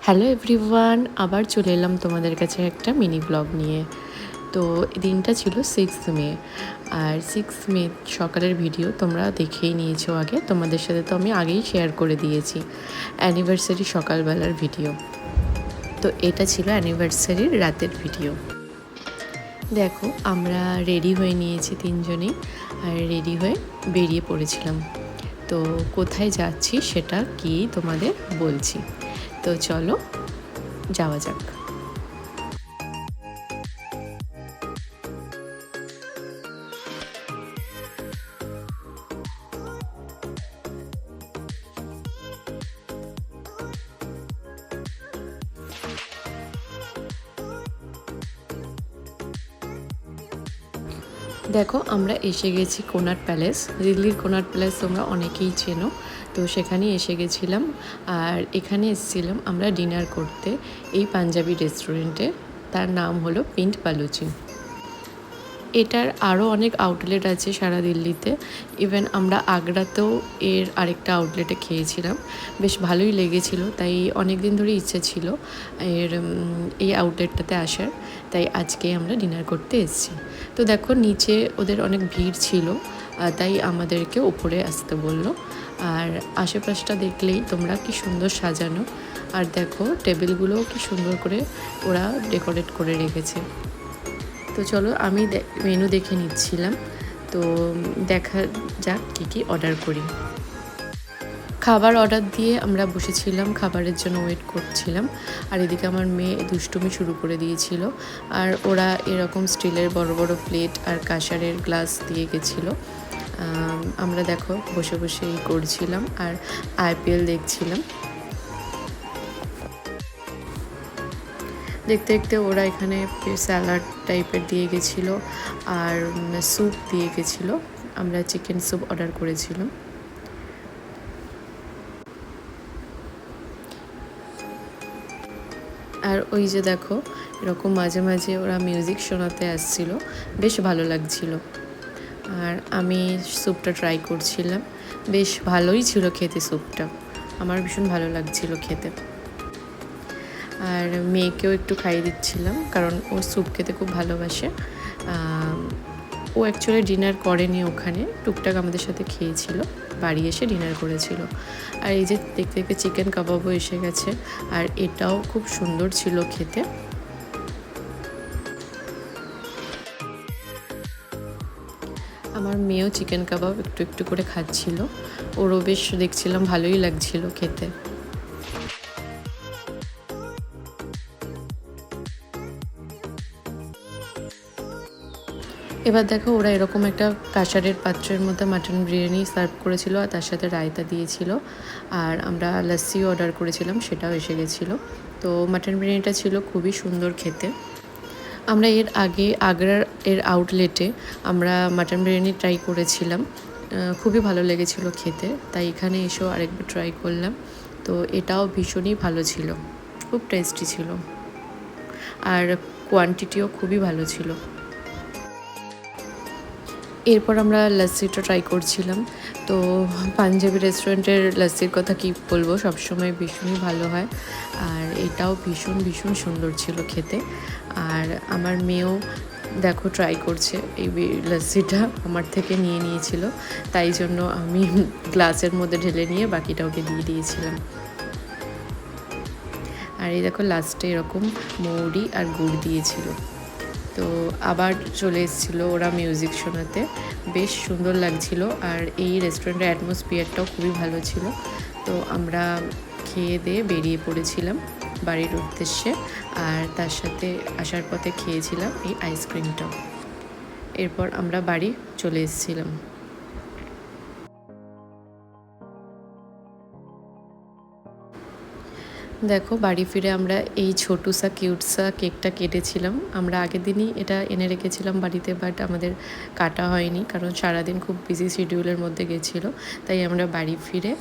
Hello everyone, আবার চলে এলাম তোমাদের কাছে একটা মিনি ব্লগ নিয়ে। তো দিনটা ছিল 6 মে, আর 6 মে সকালের ভিডিও তোমরা দেখেই নিয়েছো আগে। তোমাদের সাথে তো আমি আগেই শেয়ার করে দিয়েছি অ্যানিভার্সারি সকালবেলার ভিডিও। তো এটা ছিল অ্যানিভার্সারির রাতের ভিডিও। দেখো, আমরা রেডি হয়ে নিয়েছি তিনজনেই, আর রেডি হয়ে বেরিয়ে পড়েছিলাম। তো কোথায় যাচ্ছি সেটা কি তোমাদের বলছি। তো চলো যাওয়া যাক। দেখো, আমরা এসে গেছি কোনাট প্যালেস। দিল্লির কোনাট প্যালেস তোমরা অনেকেই চেনো, তো সেখানেই এসে গেছিলাম। আর এখানে এসেছিলাম আমরা ডিনার করতে এই পাঞ্জাবি রেস্টুরেন্টে। তার নাম হলো পিন্ট বালুচি। এটার আরও অনেক আউটলেট আছে সারা দিল্লিতে। ইভেন আমরা আগ্রাতেও এর আরেকটা আউটলেটে খেয়েছিলাম, বেশ ভালোই লেগেছিল। তাই অনেক দিন ধরে ইচ্ছে ছিল এই আউটলেটটাতে আসার, তাই আজকে আমরা ডিনার করতে এসেছি। তো দেখো, নিচে ওদের অনেক ভিড় ছিল, তাই আমাদেরকে উপরে আসতে বললো। আর আশেপাশটা দেখলেই তোমরা কি সুন্দর সাজানো, আর দেখো টেবিলগুলোও কি সুন্দর করে ওরা ডেকোরেট করে রেখেছে। তো চলো, আমি মেনু দেখে নিচ্ছিলাম। তো দেখা যাক কী কী অর্ডার করি। খাবার অর্ডার দিয়ে আমরা বসেছিলাম, খাবারের জন্য ওয়েট করছিলাম। আর এদিকে আমার মেয়ে দুষ্টুমি শুরু করে দিয়েছিল। আর ওরা এরকম স্টিলের বড় বড় প্লেট আর কাঁসারের গ্লাস দিয়ে গেছিলো। আমরা দেখো বসে বসে করছিলাম আর আইপিএল দেখছিলাম। দেখতে দেখতে ওরা এখানে স্যালাড টাইপের দিয়ে গেছিলো আর স্যুপ দিয়ে গেছিলো। আমরা চিকেন স্যুপ অর্ডার করেছিলাম। আর ওই যে দেখো, এরকম মাঝে মাঝে ওরা মিউজিক শোনাতে আসছিলো, বেশ ভালো লাগছিল। আর আমি স্যুপটা ট্রাই করছিলাম, বেশ ভালোই ছিল খেতে স্যুপটা, আমার ভীষণ ভালো লাগছিল খেতে। আর মেয়েকেও একটু খাইয়ে দিচ্ছিলাম, কারণ ও স্যুপ খেতে খুব ভালোবাসে। ও অ্যাকচুয়ালি ডিনার করেনি ওখানে, টুকটাক আমাদের সাথে খেয়েছিল, বাড়ি এসে ডিনার করেছিল। আর এই যে দেখতে দেখতে চিকেন কাবাবও এসে গেছে, আর এটাও খুব সুন্দর ছিল খেতে। আমার মেয়েও চিকেন কাবাব একটু একটু করে খাচ্ছিল, ওরও বেশ দেখছিলাম ভালোই লাগছিল খেতে। এবার দেখো, ওরা এরকম একটা কাঁসারের পাত্রের মধ্যে মাটন বিরিয়ানি সার্ভ করেছিল, আর তার সাথে রায়তা দিয়েছিল। আর আমরা লস্যিও অর্ডার করেছিলাম, সেটাও এসে গেছিলো। তো মাটন বিরিয়ানিটা ছিল খুবই সুন্দর খেতে। আমরা এর আগে আগ্রার আউটলেটে আমরা মাটন বিরিয়ানি ট্রাই করেছিলাম, খুবই ভালো লেগেছিল খেতে, তাই এখানে এসেও আরেকবার ট্রাই করলাম। তো এটাও ভীষণই ভালো ছিল, খুব টেস্টি ছিল, আর কোয়ান্টিটিও খুবই ভালো ছিল। এরপর আমরা লস্যিটা ট্রাই করছিলাম। তো পাঞ্জাবি রেস্টুরেন্টের লস্যির কথা কি বলবো, সবসময় ভীষণই ভালো হয়। আর এটাও ভীষণ ভীষণ সুন্দর ছিল খেতে। আর আমার মেয়েও দেখো ট্রাই করছে, এই লস্যিটা আমার থেকে নিয়ে নিয়েছিল, তাই জন্য আমি গ্লাসের মধ্যে ঢেলে নিয়ে বাকিটা ওকে দিয়ে দিয়েছিলাম। আর এই দেখো লাস্টে এরকম মৌরি আর গুড় দিয়েছিল। তো আবার চলে এসেছিলো ওরা মিউজিক শোনাতে, বেশ সুন্দর লাগছিল। আর এই রেস্টুরেন্টের অ্যাটমসফিয়ারটাও খুবই ভালো ছিল। তো আমরা খেয়ে দিয়ে বেরিয়ে পড়েছিলাম বাড়ির উদ্দেশ্যে। আর তার সাথে আসার পথে খেয়েছিলাম এই আইসক্রিমটাও। এরপর আমরা বাড়ি চলে এসেছিলাম। দেখো, বাড়ি ফিরে আমরা এই ছোটুসা কিউটসা কেকটা কেটেছিলাম। আমরা আগের দিনই এটা এনে রেখেছিলাম বাড়িতে, বাট আমাদের কাটা হয়নি, কারণ সারাদিন খুব বিজি শিডিউলের মধ্যে গেছিলো। তাই আমরা বাড়ি ফিরে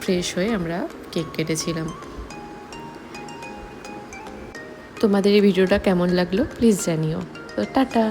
ফ্রেশ হয়ে আমরা কেক কেটেছিলাম। তোমাদের এই ভিডিওটা কেমন লাগলো প্লিজ জানিও। তো টাটা।